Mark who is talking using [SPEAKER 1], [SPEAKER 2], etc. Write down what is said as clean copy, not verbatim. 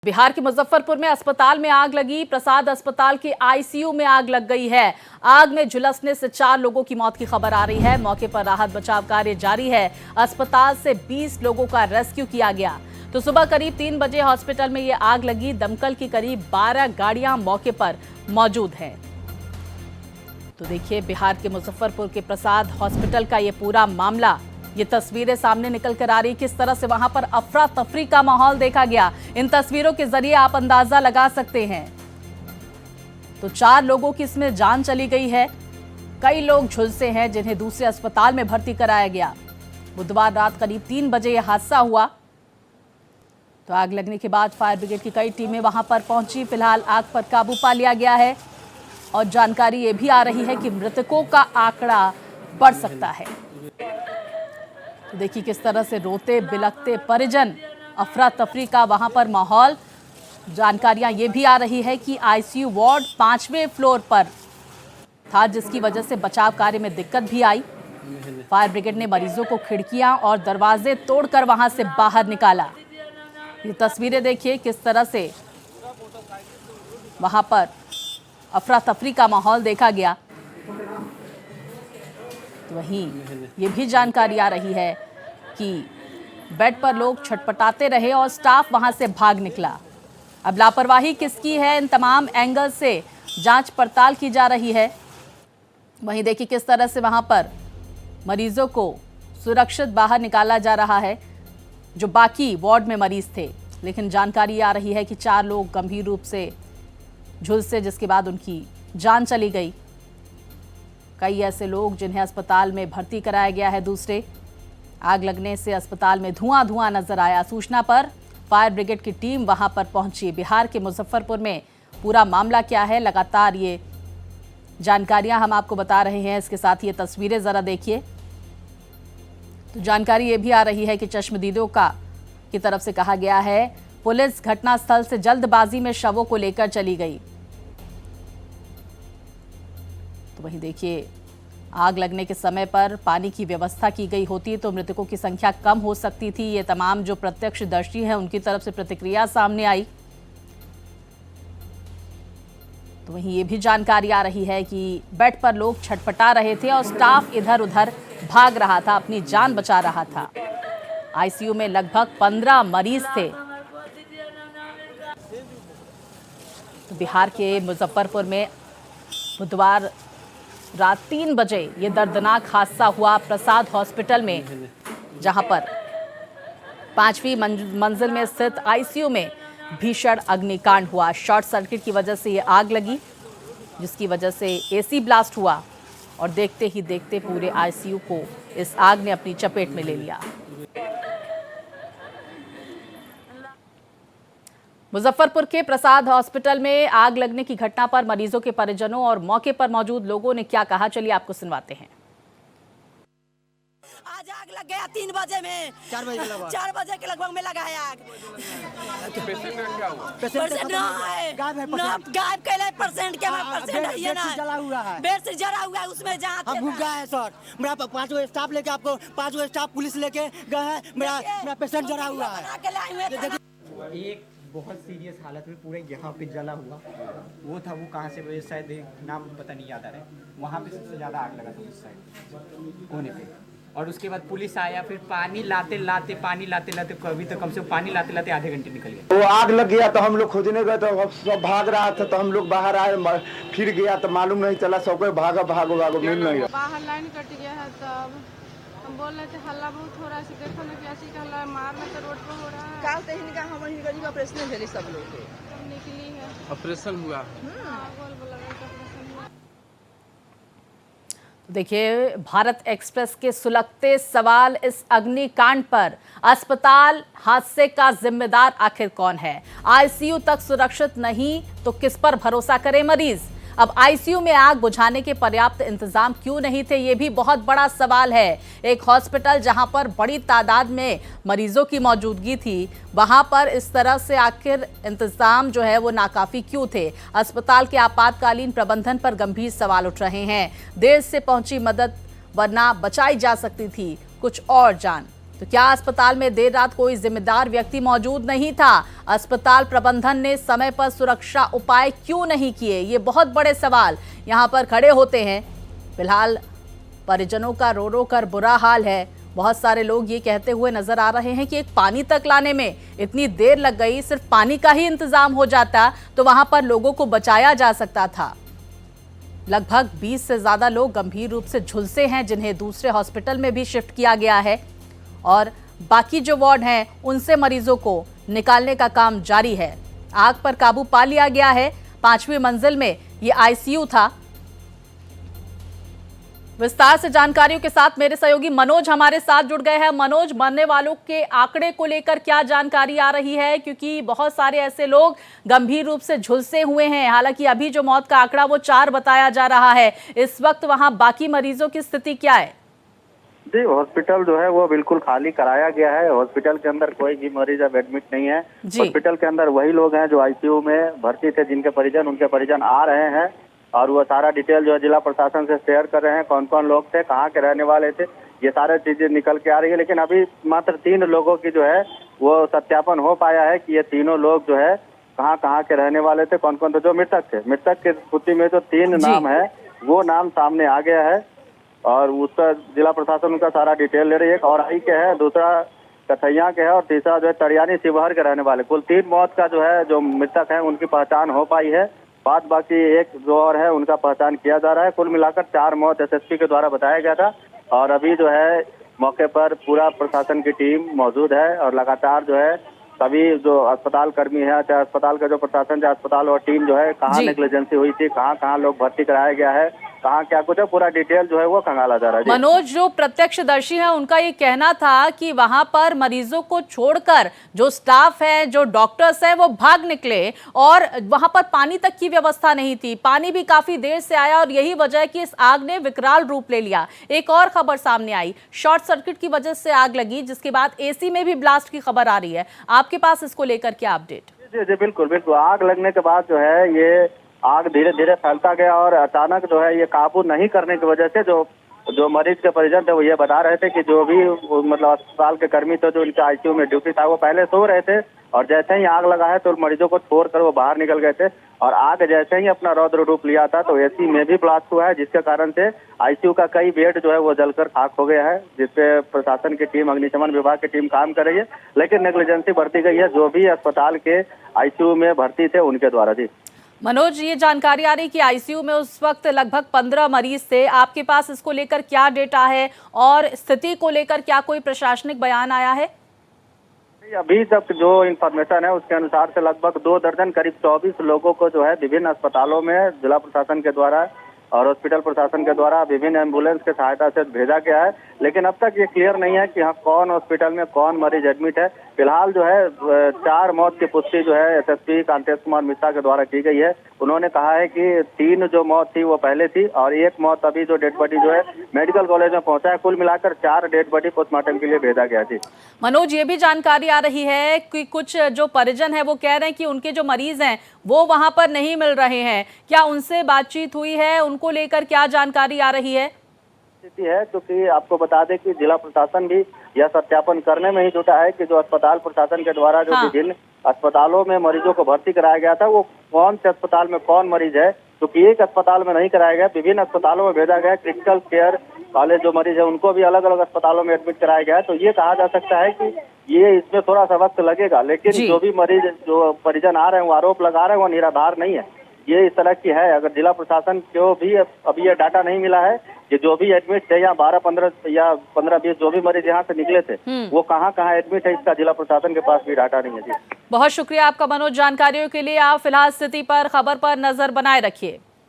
[SPEAKER 1] बिहार के मुजफ्फरपुर में अस्पताल में आग लगी। प्रसाद अस्पताल के आईसीयू में आग लग गई है। आग में झुलसने से 4 लोगों की मौत की खबर आ रही है। मौके पर राहत बचाव कार्य जारी है। अस्पताल से 20 लोगों का रेस्क्यू किया गया। तो सुबह करीब 3 बजे हॉस्पिटल में ये आग लगी। दमकल की करीब 12 गाड़ियां मौके पर मौजूद हैं। तो देखिए बिहार के मुजफ्फरपुर के प्रसाद हॉस्पिटल का ये पूरा मामला, ये तस्वीरें सामने निकल कर आ रही, किस तरह से वहां पर अफरा तफरी का माहौल देखा गया। इन तस्वीरों के जरिए आप अंदाजा लगा सकते हैं। तो 4 लोगों की इसमें जान चली गई है। कई लोग झुलसे हैं जिन्हें दूसरे अस्पताल में भर्ती कराया गया। बुधवार रात करीब 3 बजे यह हादसा हुआ। तो आग लगने के बाद फायर ब्रिगेड की कई टीमें वहां पर पहुंची। फिलहाल आग पर काबू पा लिया गया है और जानकारी ये भी आ रही है कि मृतकों का आंकड़ा बढ़ सकता है। तो देखिए किस तरह से रोते बिलखते परिजन, अफरा तफरी का वहां पर माहौल। जानकारियां ये भी आ रही है कि आईसीयू वार्ड 5वें फ्लोर पर था, जिसकी वजह से बचाव कार्य में दिक्कत भी आई। फायर ब्रिगेड ने मरीजों को खिड़कियां और दरवाजे तोड़कर वहां से बाहर निकाला। ये तस्वीरें देखिए किस तरह से वहां पर अफरा तफरी का माहौल देखा गया। तो वहीं ये भी जानकारी आ रही है कि बेड पर लोग छटपटाते रहे और स्टाफ वहां से भाग निकला। अब लापरवाही किसकी है, इन तमाम एंगल से जांच पड़ताल की जा रही है। वहीं देखिए किस तरह से वहां पर मरीजों को सुरक्षित बाहर निकाला जा रहा है जो बाकी वार्ड में मरीज थे। लेकिन जानकारी आ रही है कि 4 लोग गंभीर रूप से झुलसे, जिसके बाद उनकी जान चली गई। कई ऐसे लोग जिन्हें अस्पताल में भर्ती कराया गया है। दूसरे आग लगने से अस्पताल में धुआं नजर आया। सूचना पर फायर ब्रिगेड की टीम वहां पर पहुंची। बिहार के मुजफ्फरपुर में पूरा मामला क्या है, लगातार ये जानकारियां हम आपको बता रहे हैं। इसके साथ ये तस्वीरें जरा देखिए। तो जानकारी ये भी आ रही है कि चश्मदीदों की तरफ से कहा गया है पुलिस घटनास्थल से जल्दबाजी में शवों को लेकर चली गई। तो वहीं देखिए आग लगने के समय पर पानी की व्यवस्था की गई होती तो मृतकों की संख्या कम हो सकती थी। ये तमाम जो प्रत्यक्षदर्शी हैं उनकी तरफ से प्रतिक्रिया सामने आई। तो वहीं ये भी जानकारी आ रही है कि बेड पर लोग छटपटा रहे थे और स्टाफ इधर उधर भाग रहा था, अपनी जान बचा रहा था। आईसीयू में लगभग 15 मरीज थे। तो बिहार के मुजफ्फरपुर में बुधवार रात 3 बजे ये दर्दनाक हादसा हुआ प्रसाद हॉस्पिटल में, जहां पर 5वीं मंजिल में स्थित आईसीयू में भीषण अग्निकांड हुआ। शॉर्ट सर्किट की वजह से ये आग लगी, जिसकी वजह से एसी ब्लास्ट हुआ और देखते ही देखते पूरे आईसीयू को इस आग ने अपनी चपेट में ले लिया। मुजफ्फरपुर के प्रसाद हॉस्पिटल में आग लगने की घटना पर मरीजों के परिजनों और मौके पर मौजूद लोगों ने क्या कहा, चलिए आपको सुनवाते हैं।
[SPEAKER 2] आज आग लग गया 3 बजे में, 4 बजे के लगभग में लगा है आग। पेशेंट ना है, गायब कैले पेशेंट के पेशेंट है ये ना,
[SPEAKER 3] जला हुआ है,
[SPEAKER 2] बेड से जला हुआ है उसमें जहाँ
[SPEAKER 3] हम भूख गए हैं सर। मेरा 5 गो स्टाफ लेके आपको 5 गो स्टाफ पुलिस लेके गए हैं। मेरा पेशेंट जला हुआ है।
[SPEAKER 4] एक बहुत सीरियस हालत में पूरे यहाँ पे जला हुआ वो था, वो कहाँ से शायद नाम पता नहीं याद आ रहा है। वहाँ पे सबसे ज़्यादा आग लगा था उस साइड कोने पे। और उसके बाद पुलिस आया, फिर पानी लाते लाते कभी तो कम से कम पानी लाते लाते आधे घंटे निकल गया।
[SPEAKER 5] वो आग लग गया तो हम लोग खोजने गए तो सब भाग रहा था, तो हम लोग बाहर आए, फिर गया तो मालूम नहीं चला, सबको भागो मिल नहीं।
[SPEAKER 6] बाहर लाइन कट गया है, तब हम बोल रहे थे हल्ला बहुत हो रहा है, देखो ना कैसी का हल्ला मार में तो रोड पर हो रहा है।
[SPEAKER 2] काल तहन का हम गरीब ऑपरेशन भेले सब लोग के
[SPEAKER 6] निकली है,
[SPEAKER 7] ऑपरेशन हुआ।
[SPEAKER 6] बोल बोला ऑपरेशन हुआ।
[SPEAKER 1] देखिए भारत एक्सप्रेस के सुलगते सवाल इस अग्निकांड पर, अस्पताल हादसे का जिम्मेदार आखिर कौन है? आईसीयू तक सुरक्षित नहीं तो किस पर भरोसा करे मरीज? अब आईसीयू में आग बुझाने के पर्याप्त इंतजाम क्यों नहीं थे, ये भी बहुत बड़ा सवाल है। एक हॉस्पिटल जहां पर बड़ी तादाद में मरीजों की मौजूदगी थी, वहां पर इस तरह से आखिर इंतजाम जो है वो नाकाफी क्यों थे? अस्पताल के आपातकालीन प्रबंधन पर गंभीर सवाल उठ रहे हैं। देर से पहुंची मदद, वरना बचाई जा सकती थी कुछ और जान। तो क्या अस्पताल में देर रात कोई जिम्मेदार व्यक्ति मौजूद नहीं था? अस्पताल प्रबंधन ने समय पर सुरक्षा उपाय क्यों नहीं किए? ये बहुत बड़े सवाल यहां पर खड़े होते हैं। फिलहाल परिजनों का रो रो कर बुरा हाल है। बहुत सारे लोग ये कहते हुए नजर आ रहे हैं कि एक पानी तक लाने में इतनी देर लग गई, सिर्फ पानी का ही इंतजाम हो जाता तो वहां पर लोगों को बचाया जा सकता था। लगभग 20 से ज्यादा लोग गंभीर रूप से झुलसे हैं, जिन्हें दूसरे हॉस्पिटल में भी शिफ्ट किया गया है और बाकी जो वार्ड हैं उनसे मरीजों को निकालने का काम जारी है। आग पर काबू पा लिया गया है। 5वीं मंजिल में ये आईसीयू था। विस्तार से जानकारियों के साथ मेरे सहयोगी मनोज हमारे साथ जुड़ गए हैं। मनोज, मरने वालों के आंकड़े को लेकर क्या जानकारी आ रही है? क्योंकि बहुत सारे ऐसे लोग गंभीर रूप से झुलसे हुए हैं। हालांकि अभी जो मौत का आंकड़ा वो 4 बताया जा रहा है। इस वक्त वहां बाकी मरीजों की स्थिति क्या है?
[SPEAKER 7] जी, हॉस्पिटल जो है वो बिल्कुल खाली कराया गया है। हॉस्पिटल के अंदर कोई भी मरीज अब एडमिट नहीं है। हॉस्पिटल के अंदर वही लोग हैं जो आईसीयू में भर्ती थे, जिनके परिजन उनके परिजन आ रहे हैं और वो सारा डिटेल जो है जिला प्रशासन से शेयर कर रहे हैं। कौन कौन लोग थे, कहाँ के रहने वाले थे, ये सारे चीजें निकल के आ रही है। लेकिन अभी मात्र 3 लोगों की जो है वो सत्यापन हो पाया है कि ये तीनों लोग जो है कहाँ कहाँ के रहने वाले थे, कौन कौन थे। जो मृतक थे, मृतक के सूची में जो 3 नाम है वो नाम सामने आ गया है और उसका जिला प्रशासन उनका सारा डिटेल ले रही है। एक औराई के है, दूसरा कथैया के है और तीसरा जो है तड़ियानी शिवहर के रहने वाले। कुल 3 मौत का जो है जो मृतक है उनकी पहचान हो पाई है। बाद बाकी एक जो और है उनका पहचान किया जा रहा है। कुल मिलाकर 4 मौत एसएसपी के द्वारा बताया गया था और अभी जो है मौके पर पूरा प्रशासन की टीम मौजूद है और लगातार जो है सभी जो अस्पताल कर्मी है, चाहे अस्पताल का जो प्रशासन, चाहे अस्पताल और टीम जो है कहाँ नेग्लिजेंसी हुई थी, कहाँ कहाँ लोग भर्ती कराया गया है, कहाँ क्या कुछ है, पूरा डिटेल जो है वो खंगाला जा रहा है।
[SPEAKER 1] मनोज, जो प्रत्यक्षदर्शी है उनका ये कहना था कि वहां पर मरीजों को छोड़कर जो स्टाफ है, जो डॉक्टर्स है, वो भाग निकले और वहां पर पानी तक की व्यवस्था नहीं थी। पानी भी काफी देर से आया और यही वजह है कि इस आग ने विकराल रूप ले लिया। एक और खबर सामने आई, शॉर्ट सर्किट की वजह से आग लगी, जिसके बाद एसी में भी ब्लास्ट की खबर आ रही है। आपके पास इसको लेकर क्या अपडेट?
[SPEAKER 7] जी जी बिल्कुल बिल्कुल। आग लगने के बाद जो है ये आग धीरे धीरे फैलता गया और अचानक जो है ये काबू नहीं करने की वजह से जो मरीज के परिजन थे वो ये बता रहे थे कि जो भी मतलब अस्पताल के कर्मी थे जो इनके आईसीयू में ड्यूटी था वो पहले सो रहे थे और जैसे ही आग लगा है तो मरीजों को छोड़कर वो बाहर निकल गए थे और आग जैसे ही अपना रौद्र रूप लिया था तो एसी में भी ब्लास्ट हुआ है, जिसके कारण से आईसीयू का कई बेड जो है वो जलकर खाक हो गया है, जिसपे प्रशासन की टीम, अग्निशमन विभाग की टीम काम कर रही है। लेकिन नेग्लिजेंसी बरती गई है जो भी अस्पताल के आईसीयू में भर्ती थे उनके द्वारा। जी
[SPEAKER 1] मनोज, ये जानकारी आ रही कि आईसीयू में उस वक्त लगभग 15 मरीज थे। आपके पास इसको लेकर क्या डेटा है और स्थिति को लेकर क्या कोई प्रशासनिक बयान आया है?
[SPEAKER 7] अभी तक जो इन्फॉर्मेशन है उसके अनुसार से लगभग 2 दर्जन करीब 24 लोगों को जो है विभिन्न अस्पतालों में जिला प्रशासन के द्वारा और हॉस्पिटल प्रशासन के द्वारा विभिन्न एम्बुलेंस के सहायता से भेजा गया है। लेकिन अब तक ये क्लियर नहीं है कि हाँ कौन हॉस्पिटल में कौन मरीज एडमिट है। फिलहाल जो है 4 मौत की पुष्टि जो है एसएसपी कांतेश कुमार मिश्रा के द्वारा की गई है। उन्होंने कहा है कि 3 जो मौत थी वो पहले थी और 1 मौत अभी जो डेड बॉडी जो है मेडिकल कॉलेज में पहुंचा है। कुल मिलाकर 4 डेड बॉडी पोस्टमार्टम के लिए भेजा गया। थी
[SPEAKER 1] मनोज, ये भी जानकारी आ रही है कि कुछ जो परिजन है वो कह रहे हैं कि उनके जो मरीज हैं वो वहां पर नहीं मिल रहे हैं। क्या उनसे बातचीत हुई है? उनको लेकर क्या जानकारी आ रही है?
[SPEAKER 7] स्थिति है क्योंकि आपको बता दें कि जिला प्रशासन भी यह सत्यापन करने में ही जुटा है कि जो अस्पताल प्रशासन के द्वारा जो विभिन्न अस्पतालों में मरीजों को भर्ती कराया गया था वो कौन से अस्पताल में कौन मरीज है, क्योंकि एक अस्पताल में नहीं कराया गया, विभिन्न अस्पतालों में भेजा गया। क्रिटिकल केयर वाले जो मरीज है उनको भी अलग अलग अस्पतालों में एडमिट कराया गया है। तो ये कहा जा सकता है कि ये इसमें थोड़ा सा वक्त लगेगा, लेकिन जो भी मरीज जो परिजन आ रहे हैं वो आरोप लगा रहे हैं वो निराधार नहीं है। ये इस तरह की है। अगर जिला प्रशासन को भी अभी ये डाटा नहीं मिला है कि जो भी एडमिट थे या 12-15 या 15-20 जो भी मरीज यहाँ से निकले थे वो कहाँ कहाँ एडमिट है, इसका जिला प्रशासन के पास भी डाटा नहीं है। जी
[SPEAKER 1] बहुत शुक्रिया आपका मनोज, जानकारियों के लिए। आप फिलहाल स्थिति पर, खबर पर नजर बनाए रखिए।